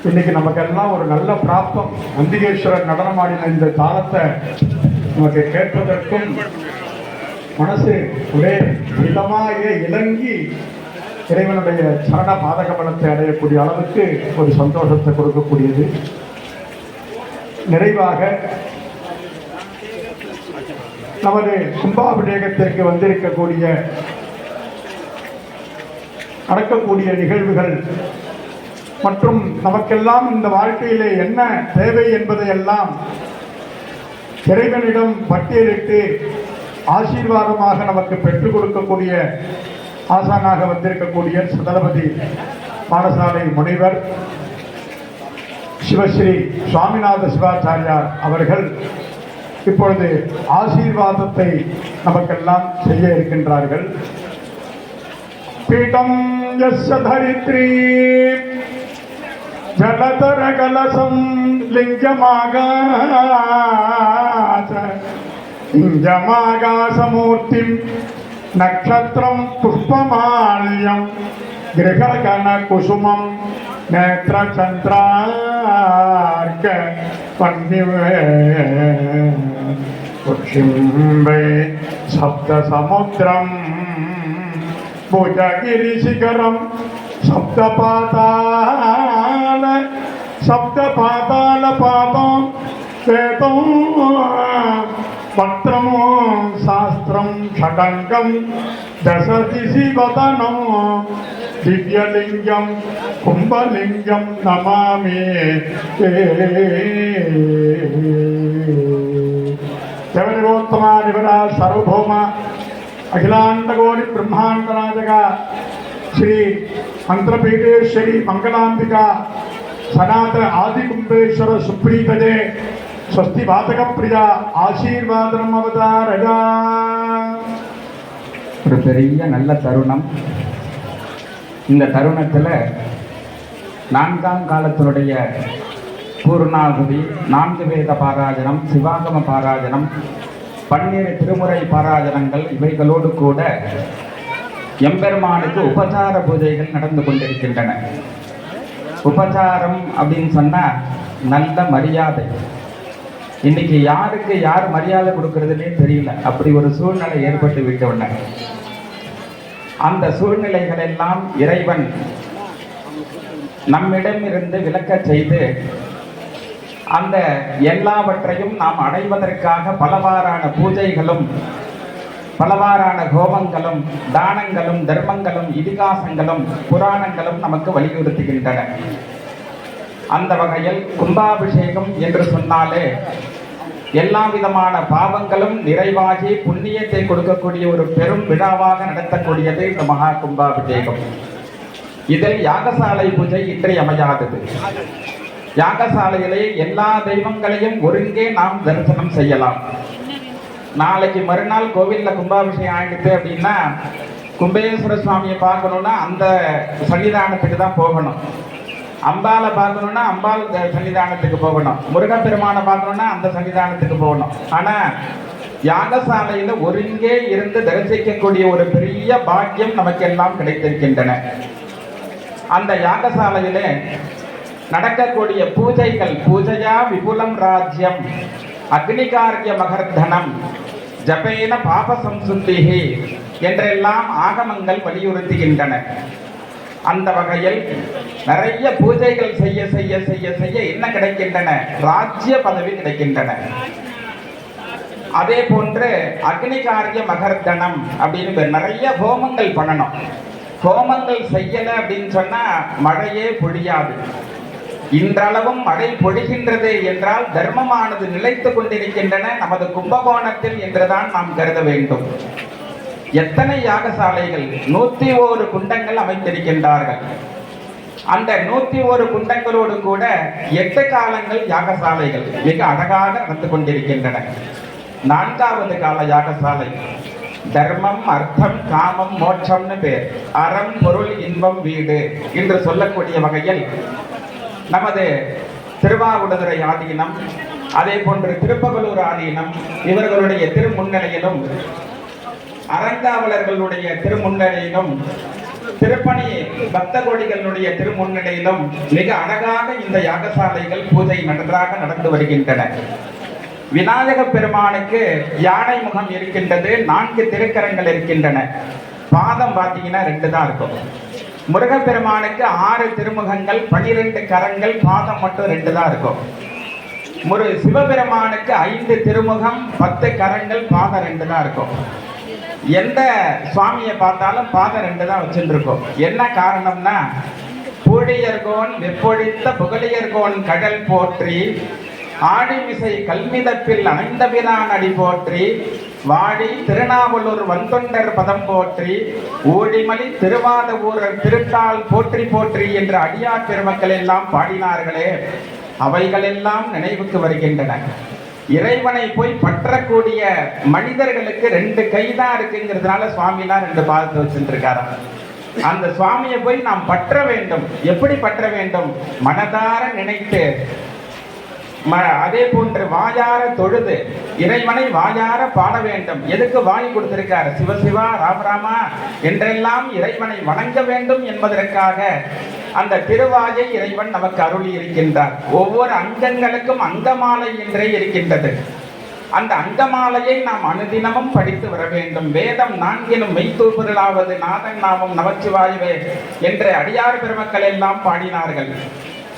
இன்னைக்கு நமக்கெல்லாம் ஒரு நல்ல பிராப்தம். அந்திகேஸ்வரர் நடனமாடின இந்த தாளத்தை நமக்கு கேட்பதற்கும் மனசு ஒரே இதமாக இலங்கி இறைவனுடைய சரண பாதகமலத்தை அடையக்கூடிய அளவுக்கு ஒரு சந்தோஷத்தை கொடுக்கக்கூடியது. நிறைவாக நமது கும்பாபிஷேகத்திற்கு வந்திருக்கக்கூடிய நடக்கக்கூடிய நிகழ்வுகள் மற்றும் நமக்கெல்லாம் இந்த வாழ்க்கையிலே என்ன தேவை என்பதையெல்லாம் இறைவனிடம் பட்டியலிட்டு ஆசீர்வாதமாக நமக்கு பெற்றுக் கொடுக்கக்கூடிய ஆசானாக வந்திருக்கக்கூடிய சதலபதி பாடசாலை முனைவர் சிவஸ்ரீ சுவாமிநாத சிவாச்சாரியார் அவர்கள் இப்பொழுது ஆசீர்வாதத்தை நமக்கெல்லாம் செய்ய இருக்கின்றார்கள். பீடம் யஸ்ய தரித்ரி ஜலதர கலசம் லிங்கமாகாசமூர்த்திம் நக்ஷத்ரம் புஷ்பமால்யம் கிரககண குசுமம் நேத்ரச்சந்திரார்க்க பன்னிவே புஷ்பிம்பே சப்த சமுத்திரம் புஜகிரிசிகரம் சப்தபாதால பாதம் வேதம் பத்ரமோ சாஸ்திரம் ஷடங்கம் தசதிசி வதனம் திவ்யலிங்கம் கும்பலிங்கம் நமாமி. தேவனிரோத்தமா நிவரா சர்வபௌமா அகிலாண்டகோடி பிரம்மாண்டராஜக ஸ்ரீ மந்திரபீடேஸ்வரி மங்களாம்பிகா சனாத ஆதிகும்பேஸ்வர சுப்ரீதஜே ஸ்வஸ்தி வாதக பிரியா ஆசீர்வாதம் அவதாரகா. ஒரு பெரிய நல்ல தருணம். இந்த தருணத்தில் 4ஆம் காலத்தினுடைய பூர்ணாகுதி, 4 வேத பாராயணம், சிவாகம பாராயணம், 12 திருமுறை பாராயணங்கள் இவைகளோடு கூட எம்பெருமானுக்கு உபசார பூஜைகள் நடந்து கொண்டிருக்கின்றன. உபசாரம் அப்படின்னு சொன்னால் நல்ல மரியாதை. இன்னைக்கு யாருக்கு யார் மரியாதை கொடுக்கறதுன்னே தெரியல. அப்படி ஒரு சூழ்நிலை ஏற்பட்டு விட்டவுடனே அந்த சூழ்நிலைகள் எல்லாம் இறைவன் நம்மிடமிருந்து விலக்க செய்து அந்த எல்லாவற்றையும் நாம் அடைவதற்காக பலவாறான பூஜைகளும் பலவாறான ஹோமங்களும் தானங்களும் தர்மங்களும் இதிகாசங்களும் புராணங்களும் நமக்கு வலியுறுத்துகின்றன. அந்த வகையில் கும்பாபிஷேகம் என்று சொன்னாலே எல்லா விதமான பாவங்களும் நிறைவாகி புண்ணியத்தை கொடுக்கக்கூடிய ஒரு பெரும் விழாவாக நடத்தக்கூடியது இந்த மகா கும்பாபிஷேகம். இதில் யாகசாலை பூஜை இன்றியமையாதது. யாகசாலையிலே எல்லா தெய்வங்களையும் ஒருங்கே நாம் தரிசனம் செய்யலாம். நாளைக்கு மறுநாள் கோவிலில் கும்பாபிஷேகம் ஆகிடுது அப்படின்னா கும்பேஸ்வர சுவாமியை பார்க்கணுன்னா அந்த சன்னிதானத்துக்கு தான் போகணும். அம்பாலை பார்க்கணுன்னா அம்பாள் சன்னிதானத்துக்கு போகணும். முருகப்பெருமானை பார்க்கணுன்னா அந்த சன்னிதானத்துக்கு போகணும். ஆனால் யாகசாலையில் ஒருங்கே இருந்து தரிசிக்கக்கூடிய ஒரு பெரிய பாக்கியம் நமக்கெல்லாம் கிடைத்திருக்கின்றன. அந்த யாகசாலையிலே நடக்கக்கூடிய பூஜைகள் பூஜையா விபுலம் ராஜ்யம் அக்னிகாரிய மகர்தனம் ஜபேன பாப சம்சுத்திஹி என்றெல்லாம் ஆகமங்கள் வலியுறுத்துகின்றன. அந்த வகையில் நிறைய பூஜைகள் செய்ய செய்ய செய்ய செய்ய என்ன கிடைக்கின்றன? ராஜ்ய பதவி கிடைக்கின்றன. அதே போன்று அக்னிகாரிய மகர்தனம் அப்படின்னு நிறைய ஹோமங்கள் பண்ணணும். ஹோமங்கள் செய்யலை அப்படின்னு சொன்னா மழையே பொழியாது. இன்றளவும் மழை பொழிகின்றது என்றால் தர்மமானது நிலைத்து கொண்டிருக்கின்றன நமது கும்பகோணத்தில் என்றுதான் நாம் கருத வேண்டும். எத்தனை யாகசாலைகள், 101 குண்டங்கள் அமைத்திருக்கின்றார்கள். அந்த 101 குண்டங்களோடு கூட 8 காலங்கள் யாகசாலைகள் மிக அழகாக நடந்து கொண்டிருக்கின்றன. 4வது கால யாகசாலை தர்மம் அர்த்தம் காமம் மோட்சம்னு பேர். அறம் பொருள் இன்பம் வீடு என்று சொல்லக்கூடிய வகையில் நமது திருவாவடுதுறை ஆதீனம், அதே போன்று திருப்பகலூர் ஆதீனம் இவர்களுடைய திருமுன்னிலையிலும் அரங்காவலர்களுடைய திருமுன்னிலையிலும் திருப்பணி பக்த கோடிகளுடைய திருமுன்னிலையிலும் மிக அழகாக இந்த யாகசாலைகள் பூஜை நன்றாக நடந்து வருகின்றன. விநாயக பெருமானுக்கு யானை முகம் இருக்கின்றது, 4 திருக்கரங்கள் இருக்கின்றன. பாதம் பார்த்தீங்கன்னா 2 தான் இருக்கும். முருகப்பெருமானுக்கு 6 திருமுகங்கள், 12 கரங்கள், பாதம் மட்டும் 2 தான் இருக்கும். சிவபெருமானுக்கு 5 திருமுகம், 10 கரங்கள், பாதம் 2 தான் இருக்கும். எந்த சுவாமியை பார்த்தாலும் பாதம் 2 தான் வச்சுருக்கோம். என்ன காரணம்னா, பூழியர்கோன் வெப்பொழித்த புகழியர்கோன் கடல் போற்றி, ஆடிமிசை கல்மிதப்பில் அணைந்தபிரான் அடி போற்றி, வாடி திருநாவலூர் வந்தொண்டர் பதம் போற்றி, ஊழிமலி திருவாத ஊரர் திருத்தால் போற்றி போற்றி என்ற அடியார் பெருமக்கள் எல்லாம் பாடினார்களே, அவைகளெல்லாம் நினைவுக்கு வருகின்றன. இறைவனை போய் பற்றக்கூடிய மனிதர்களுக்கு 2 கைதான் இருக்குங்கிறதுனால சுவாமிலாம் 2 பாதத்தை வச்சுருக்காரு. அந்த சுவாமியை போய் நாம் பற்ற வேண்டும். எப்படி பற்ற வேண்டும்? மனதார நினைத்து, அதே போன்று வாயார தொழுது, இறைவனை வாயார பாட வேண்டும். எதுக்கு வாய் கொடுத்திருக்காரு? சிவசிவா ராமராமா என்றெல்லாம் இறைவனை வணங்க வேண்டும் என்பதற்காக அந்த திருவாயை இறைவன் நமக்கு அருளி இருக்கின்றார். ஒவ்வொரு அங்கங்களுக்கும் அங்கமாலை என்றே இருக்கின்றது. அந்த அங்கமாலையை நாம் அனுதினமும் படித்து வர வேண்டும். வேதம் 4 மெய்த்தூபுரலாவது நாதன் நாமம் நமச்சிவாயவே என்று அடியார் பெருமக்கள் எல்லாம் பாடினார்கள்.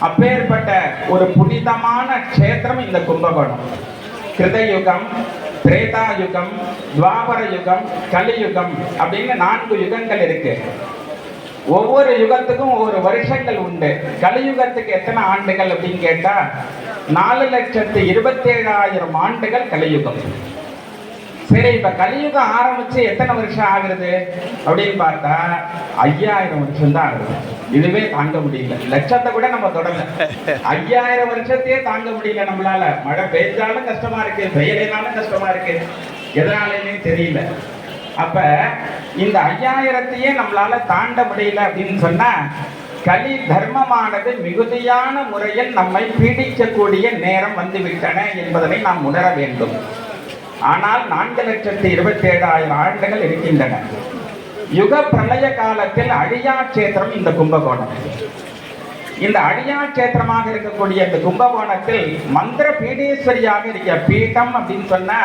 அப்பேற்பட்ட ஒரு புனிதமான க்ஷேத்திரம் இந்த கும்பகோணம். கிருதயுகம், திரேதாயுகம், துவாபர யுகம், கலியுகம் அப்படின்னு 4 யுகங்கள் இருக்கு. ஒவ்வொரு யுகத்துக்கும் ஒவ்வொரு வருஷங்கள் உண்டு. கலியுகத்துக்கு எத்தனை ஆண்டுகள் அப்படின்னு கேட்டா 4,27,000 ஆண்டுகள் கலியுகம். சரி, இப்ப கலியுகம் ஆரம்பிச்சு எத்தனை வருஷம் ஆகுறது அப்படின்னு பார்த்தா 5000 வருஷம் தான் ஆகுது. இதுவே தாங்க முடியல. லட்சத்தை கூட நம்ம தொடங்க 5000 வருஷத்தையே தாங்க முடியல நம்மளால. மழை பெய்தாலும் கஷ்டமா இருக்கு, பெய்யலைனாலும் கஷ்டமா இருக்கு. எதனாலேன்னு தெரியல. அப்ப இந்த 5000த்தையே நம்மளால தாண்ட முடியல அப்படின்னு சொன்னா, கலி தர்மமானது மிகுதியான முறையில் நம்மை பீடிக்கக்கூடிய நேரம் வந்துவிட்டன என்பதனை நாம் உணர வேண்டும். ஆனால் 4,27,000 ஆண்டுகள் இருக்கின்றன. யுக பிரளய காலத்தில் அழியா கஷேத்திரம் இந்த கும்பகோணம். இந்த அழியா கஷேத்திரமாக இருக்கக்கூடிய இந்த கும்பகோணத்தில் மந்திர பீடேஸ்வரியாக இருக்க பீடம் அப்படின்னு சொன்னா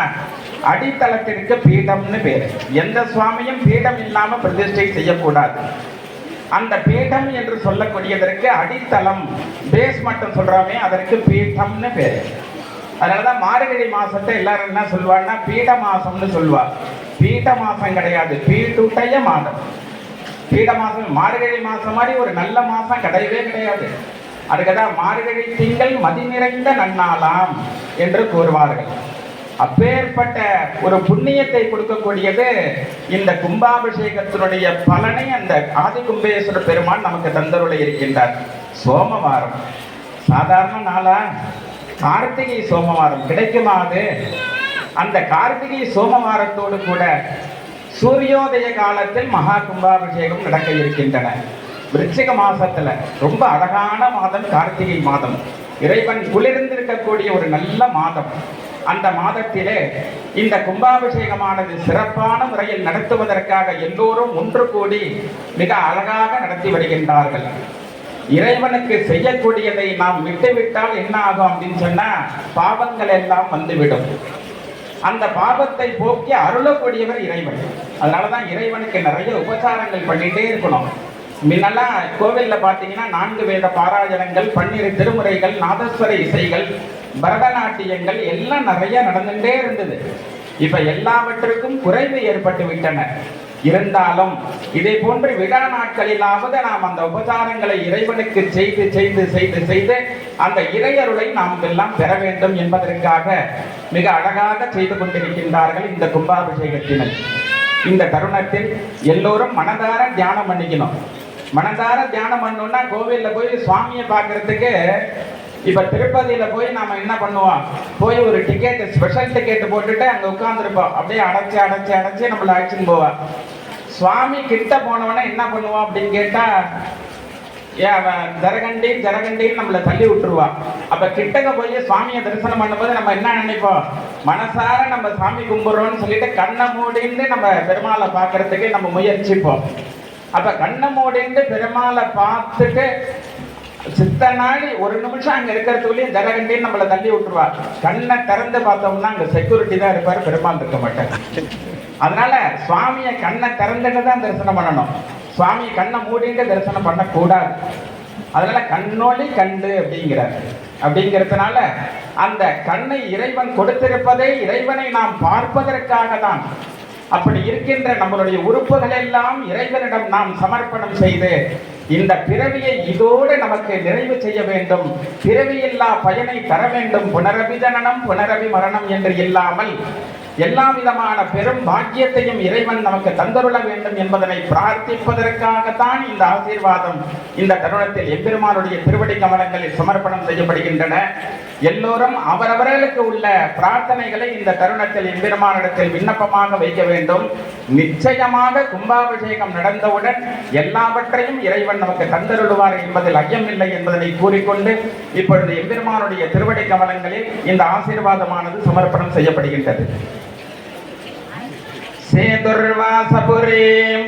அடித்தளத்திற்கு பீடம்னு பேரு. எந்த சுவாமியும் பீடம் இல்லாம பிரதிஷ்டை செய்யக்கூடாது. அந்த பீடம் என்று சொல்லக்கூடியதற்கு அடித்தளம், பேஸ் மட்டும் சொல்றோமே, அதற்கு பீடம்னு பேரு. அதனாலதான் மார்கழி மாசத்தை எல்லாரும் என்ன சொல்லுவாங்கன்னா பீட மாசம்னு சொல்லுவா. பீட மாசம் கிடையாது, பீட்டுடைய மாதம். பீட மாசம் மார்கழி மாசம் மாதிரி ஒரு நல்ல மாசம் கிடையவே கிடையாது. அதுக்குதான் மார்கழி திங்கள் மதி நிறைந்த நன்னாளாம் என்று கூறுவார்கள். அப்பேற்பட்ட ஒரு புண்ணியத்தை கொடுக்கக்கூடியது இந்த கும்பாபிஷேகத்தினுடைய பலனை அந்த ஆதி கும்பேஸ்வர பெருமான் நமக்கு தந்தருளை இருக்கின்றார். சோமவாரம் சாதாரண நாளா? கார்த்திகை சோமவாரம் கிடைக்குமாது? அந்த கார்த்திகை சோமவாரத்தோடு கூட சூரியோதய காலத்தில் மகா கும்பாபிஷேகம் நடக்க இருக்கின்றன. விருச்சிக மாசத்துல ரொம்ப அழகான மாதம் கார்த்திகை மாதம். இறைவன் குளிர்ந்திருக்கக்கூடிய ஒரு நல்ல மாதம். அந்த மாதத்திலே இந்த கும்பாபிஷேகமானது சிறப்பான முறையில் நடத்துவதற்காக எல்லோரும் ஒன்று கூடி மிக அழகாக நடத்தி வருகின்றார்கள். இறைவனுக்கு செய்யக்கூடியதை நாம் விட்டுவிட்டால் என்ன ஆகும் அப்படின்னு சொன்னா பாவங்கள் எல்லாம் வந்துவிடும். அந்த பாவத்தை போக்கி அருளக்கூடியவர் இறைவன். அதனாலதான் இறைவனுக்கு நிறைய உபசாரங்கள் பண்ணிட்டே இருக்கணும். முன்னெல்லாம் கோவில்ல பாத்தீங்கன்னா 4 வேத பாராயணங்கள், 12 திருமுறைகள், நாதஸ்வர இசைகள், பரதநாட்டியங்கள் எல்லாம் நிறைய நடந்துட்டே இருந்தது. இப்ப எல்லாவற்றுக்கும் குறைவு ஏற்பட்டு விட்டன. இருந்தாலும் இதை போன்ற விழா நாட்களிலாவது நாம் அந்த உபசாரங்களை இறைவனுக்கு செய்து செய்து செய்து செய்து அந்த இறையருளை நாம் எல்லாம் பெற வேண்டும் என்பதற்காக மிக அழகாக செய்து கொண்டிருக்கின்றார்கள் இந்த கும்பாபிஷேகத்தினர். இந்த தருணத்தில் எல்லோரும் மனதார தியானம் பண்ணிக்கணும். மனதார தியானம் பண்ணணும்னா கோவில்ல போய் சுவாமியை பார்க்கறதுக்கு இப்ப திருப்பதியில போய் நாம என்ன பண்ணுவோம், போய் ஒரு டிக்கெட், ஸ்பெஷல் டிக்கெட் போட்டுட்டு அங்க உட்கார்ந்துருப்போம். அப்படியே அடைச்சு அடைச்சு அடைச்சு நம்மள அழைச்சின்னு போவா. சுவாமி கிட்ட போனவன என்ன பண்ணுவோம் அப்படின்னு கேட்டா ஜரகண்டி ஜரகண்டின்னு நம்மளை தள்ளி விட்டுருவா. அப்ப கிட்டக்க போய் சுவாமியை தரிசனம் பண்ணும்போது நம்ம என்ன நினைப்போம், மனசார நம்ம சாமி கும்பிடுறோம்னு சொல்லிட்டு கண்ணை மூடிந்து நம்ம பெருமாளை பார்க்கறதுக்கு நம்ம முயற்சிப்போம். அப்ப கண்ணை மூடிண்டு பெருமாளை பார்த்துட்டு சித்த நாடி ஒரு நிமிஷம் அங்க இருக்கிறதுக்குள்ளேயும் ஜரகண்டின்னு நம்மளை தள்ளி விட்டுருவா. கண்ணை திறந்து பார்த்தோம்னா அங்க செக்யூரிட்டி தான் இருப்பாரு, பெருமாள் இருக்க மாட்டார். அதனால சுவாமியை கண்ணை திறந்துட்டு தான் தரிசனம் பண்ணணும். சுவாமி கண்ணை மூடிட்டு தரிசனம் பண்ணக்கூடாது. அதனால கண்ணொளி கண்டு அப்படிங்கிறதுனால அந்த கண்ணை இறைவன் கொடுத்திருப்பதே இறைவனை நாம் பார்ப்பதற்காக தான். அப்படி இருக்கின்ற நம்மளுடைய உறுப்புகள் எல்லாம் இறைவனிடம் நாம் சமர்ப்பணம் செய்து இந்த பிறவியை இதோடு நமக்கு நிறைவு செய்ய வேண்டும், பிறவியில்லா பயனை தர வேண்டும். புனரபி ஜனனம் புனரபி மரணம் என்று இல்லாமல் எல்லா விதமான பெரும் பாக்கியத்தையும் இறைவன் நமக்கு தந்தருள வேண்டும் என்பதனை பிரார்த்திப்பதற்காகத்தான் இந்த ஆசீர்வாதம் இந்த தருணத்தில் எம்பெருமானுடைய திருவடி கமலங்களில் சமர்ப்பணம் செய்யப்படுகின்றன. எல்லோரும் அவரவர்களுக்கு உள்ள பிரார்த்தனைகளை இந்த தருணத்தில் எம்பெருமானிடத்தில் விண்ணப்பமாக வைக்க வேண்டும். நிச்சயமாக கும்பாபிஷேகம் நடந்தவுடன் எல்லாவற்றையும் இறைவன் நமக்கு தந்தருளுவார் என்பதில் ஐயமில்லை என்பதனை கூறிக்கொண்டு இப்பொழுது எம்பெருமானுடைய திருவடி கமலங்களில் இந்த ஆசீர்வாதமானது சமர்ப்பணம் செய்யப்படுகின்றது. சேதுர்வாசபுரீம்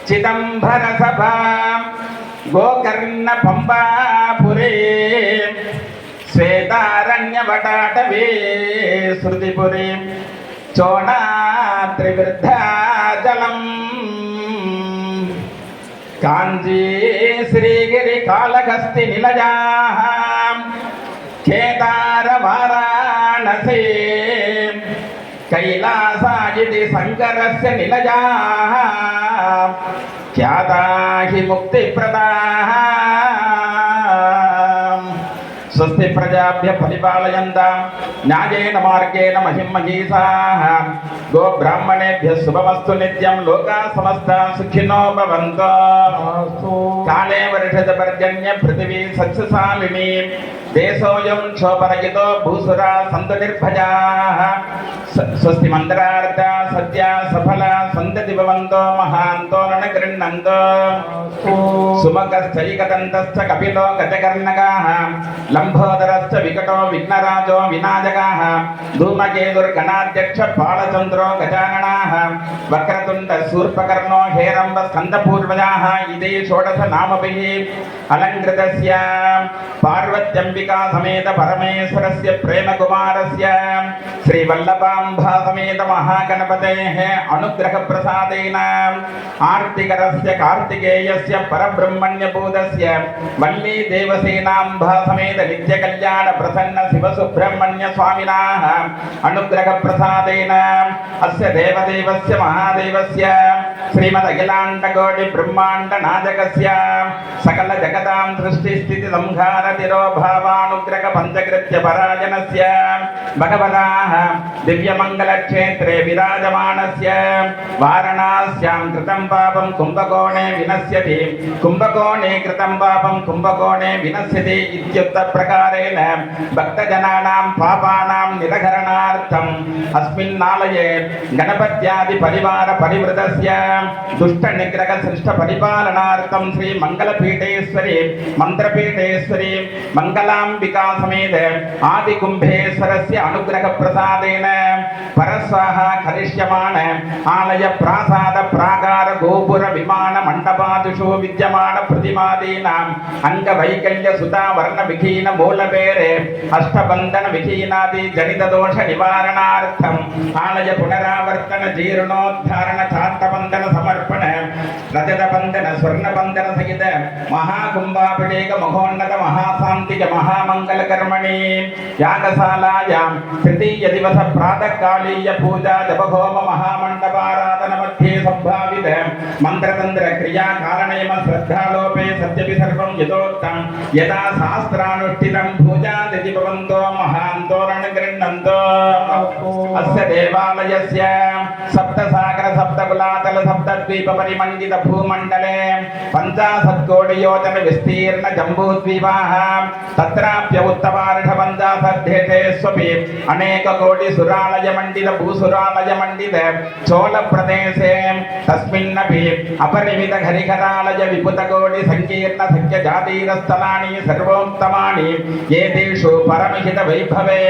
சிதம்பர சபாம் கோகர்ண பம்பாபுரீம் ஸ்வேதாரண்ய வடாடவே ஸ்ருதிபுரீம் சோணாத்ரிவிருத்தாஜலம் காஞ்சி ஸ்ரீகிரி காலகஸ்தி நிலஜாம் கேதார வாராணசி कैलासाजिति शंकरस्य निलजाः ख्याता हि मुक्तिप्रदाः स्वस्ति प्रजाभ्य परिपालयन्तां न्यायेन मार्गेण महिमहीसाः गो ब्राह्मणेभ्यः शुभमस्तु नित्यं लोकाः समस्ताः सुखिनो भवन्तु काले वर्षत पर्जन्य पृथिवी सस्यशालिनी देशोऽयं क्षोभरहितो भूसुरा सन्तु निर्भयाः स्वस्ति मन्त्रार्था सत्या सफला सन्तति भवन्तो महान्तो न गृह्णन्तो सुमुखश्चैकदन्तश्च कपिलो गजकर्णकाः लम्बोदरश्च विकटो विघ्नराजो विनायकाः धूमकेतुर्गणाध्यक्ष बालचन्द्रो गजाननाः वक्रतुण्ड शूर्पकर्णो हेरम्ब स्कन्दपूर्वजाः इति षोडश नामभिः अलङ्कृतस्य पार्वत्यम्बिका समेत परमेश्वरस्य प्रेमकुमारस्य श्रीवल्लभाम्बा समेत महागणपतेः अनुग्रहप्रसादेन आर्तिकरस्य कार्तिकेयस्य परब्रह्मण्यभूतस्य वल्ली देवसेनाम्बा समेत नित्यकल्याण प्रसन्न शिवसुब्रह्मण्य स्वामिनाः अनुग्रहप्रसादेन अस्य देवदेवस्य महादेवस्य श्रीमदखिलाण्डकोटि ब्रह्माण्ड नायकस्य सकल जगतां सृष्टिस्थिति संहार तिरोभावानुग्रह पंचकृत्य पराजनस्य भगवताः दिव्यमंगल क्षेत्रे विराजमानस्य वाराणस्यां कृतं पापं कुंभकोणे विनश्यति कुंभकोणे कृतं पापं कुंभकोणे विनश्यति इत्युक्त प्रकारेण भक्तजनानां पापानां निरहरणार्थम् अस्मिन्नालये गणपत्यादि परिवार परिवृतस्य दुष्ट निग्रह सृष्ट परिपालनार्थं श्री मंगलपीठेश्वरी मंत्रपीठेश्वरी मंगलांबिका समेत आदि कुंभेश्वरस्य अनुग्रह प्रसादेन परस्वाहा करिष्यमान आलय प्रासाद प्राकार गोपुर विमान मंडपादिषु विद्यमान प्रतिमादीनां अंग वैकल्य सुता वर्ण विहीन मूल पेरे अष्टबंधन विहीनादि जनित दोष निवारणार्थम आलय पुनरावर्तन जीर्णोद्धारण चाट्टबंधन समर्पण रजत बंधन स्वर्ण बंधन सहित महाकुंभाभिषेक महोन्नत महाशांतिक महामंगल कर्मणि यागशालायां तृतीय दिवस प्रातः कालीय पूजा जपहोम महामंडपाराधन मध्ये संभावित मंत्रतंत्र क्रिया कारणयम श्रद्धालोपे सत्यपि सर्वं यथोक्तं यदा शास्त्रानुष्ठितं पूजादिति भवन्तो महान्तो रण गृह्णन्तो अस्य देवालयस्य सप्तसागर सप्तकुलातल सप्तद्वीप परिमण्डित भूमण्डले 50 कोटि योजन विस्तीर्ण जम्बूद्वीपाः तत्राप्य उत्तमार्धपञ्चाशद्धेतेष्वपि अनेक कोटि सुरालय मंडित भूसुरालय मंडित चोल प्रदेशे तस्मिन्नपि अपरिमित हरिहरालय विपुत कोटि संकीर्ण सख्य जातीय स्थलानि सर्वोत्तमानि एतेषु परमहित वैभवे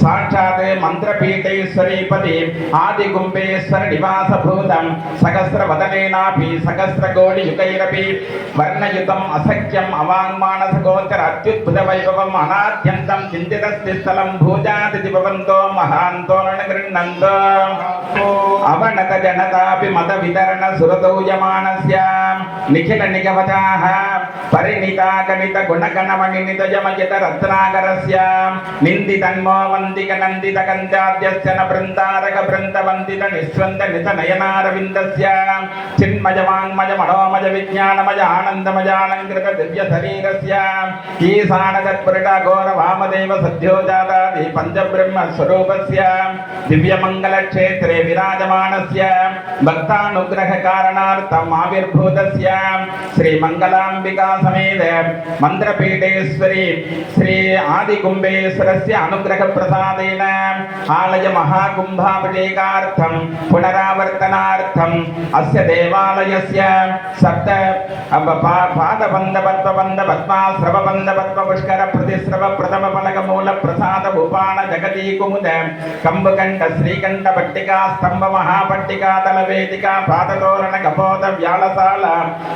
साक्षात् मंत्रपीठेश्वरीपति आदि कुंभेश्वर निवास भू भूतं सहस्रवदनेनापि सहस्रकोटियुगैरपि वर्णयुतम् असख्यम् अवाङ्मानसगोचर अत्युद्भुतवैभवम् अनाद्यन्तं चिन्तितस्ति स्थलं भूजादिति भवन्तो महान्तो न गृह्णन्तो अवनत जनतापि मदवितरण सुरतौयमानस्य निखिल निगवताः परिणिता गणित गुणगणमणिनित यमयत रत्नाकरस्य निन्दितन्मो वन्दिक नन्दित गन्धाद्यस्य न बृन्दारक बृन्दवन्दित निस्वन्द नित नयनारविन्दस्य चिन्मयवाङ्मय मनोमय विज्ञानमय आनन्दमयालङ्कृत दिव्य शरीरस्य ईशानगत्पुरिट घोर वामदेव सद्यो जातादि पञ्चब्रह्म स्वरूपस्य दिव्यमङ्गलक्षेत्रे विराजमानस्य भक्तानुग्रह कारणार्थम् आविर्भूतस्य श्रीमङ्गलाम्बिका समेत मन्त्रपीठेश्वरी श्री आदिकुम्भेश्वरस्य अनुग्रह प्रसादेन आलय महाकुम्भाभिषेकार्थं पुनरावर्तनार्थम् अस्य देवालयस्य सप्त पादबन्ध पद्मबन्ध पद्माश्रवबन्ध पद्मपुष्कर प्रतिश्रव प्रथम फलक मूल प्रसाद उपान जगती कुमुद कंबकंठ श्रीकंठ पट्टिका स्तंभ महापट्टिका तलवेदिका पादतोरण कपोत व्यालशाल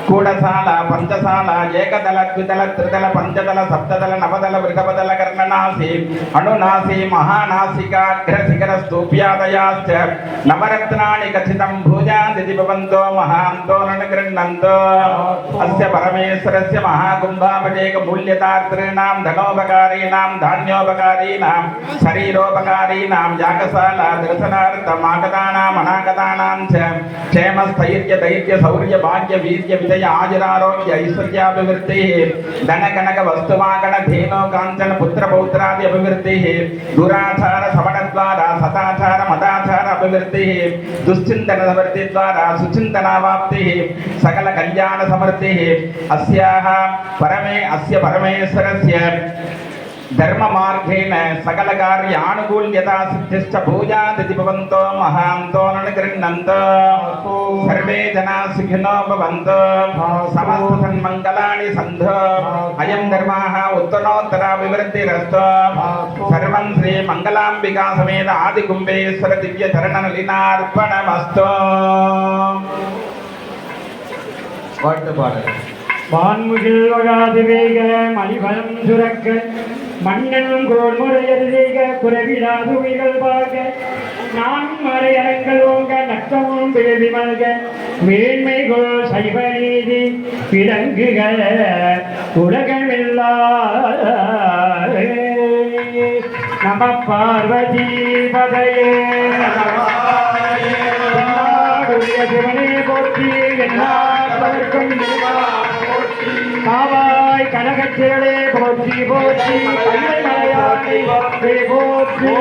कूडशाल पंचशाल एकदल द्विदल त्रिदल पंचदल सप्तदल नवदल वृषभदल कर्णनासी अणुनासी महानासिका अग्रशिखर स्तूप्यादयाश्च नवरत्नानि कथितं भुजादिति भवन्तो महान्तो न गृह्णन्तो अस्य परमेश्वरस्य महाकुम्भाभिषेक मूल्यदातॄणां धनोपकारीणां धान्योपकारीणां शरीरोपकारीणां यागशाला दर्शनार्थम् आगतानाम् अनागतानां च क्षेमस्थैर्य धैर्य शौर्य भाग्य वीर्य विजय आयुरारोग्य ऐश्वर्याभिवृद्धिः धन कनक वस्तुवागण धेनो काञ्चन पुत्र पौत्रादि अभिवृद्धिः दुराचार श्रवणद्वारा सदाचार मदाचार अभिवृद्धिः दुश्चिन्तन निवृत्ति द्वारा सुचिन्तनावाप्तिः सकल कल्याण समृद्धिः अस्य परमेश्वरस्य धर्म मार्गेण सकल कार्य आनुकूल्यता सिद्धिश्च पूजादिति भवन्तो महान्तो न गृह्णन्तो सर्वे जना सुखिनो भवन्तु समस्त सन्मङ्गलानि सन्धु अयं धर्मः उत्तरोत्तराभिवृद्धिरस्तु सर्वं श्री मङ्गलाम्बिका समेत आदिकुम्भेश्वर दिव्य चरणनलिनार्पणमस्तु வான்முகில் வகாது வேக மணிவனம் சுரக்க மன்னனும் கோன்முறையது செய்க குறைவிடாது உயிர்கள் பார்க்க நானும் மறையரங்கள் ஓங்க நத்தமும் பிறவி மல்க மேன்மைகோள் சைவ நீதி விளங்குக உலகமில்லா நம பார்வதி பதையே சிவனே போற்றி எல்லாருக்கும் காவாய் கனகத்திரளே போற்றி போற்றி மலையாளி போற்றி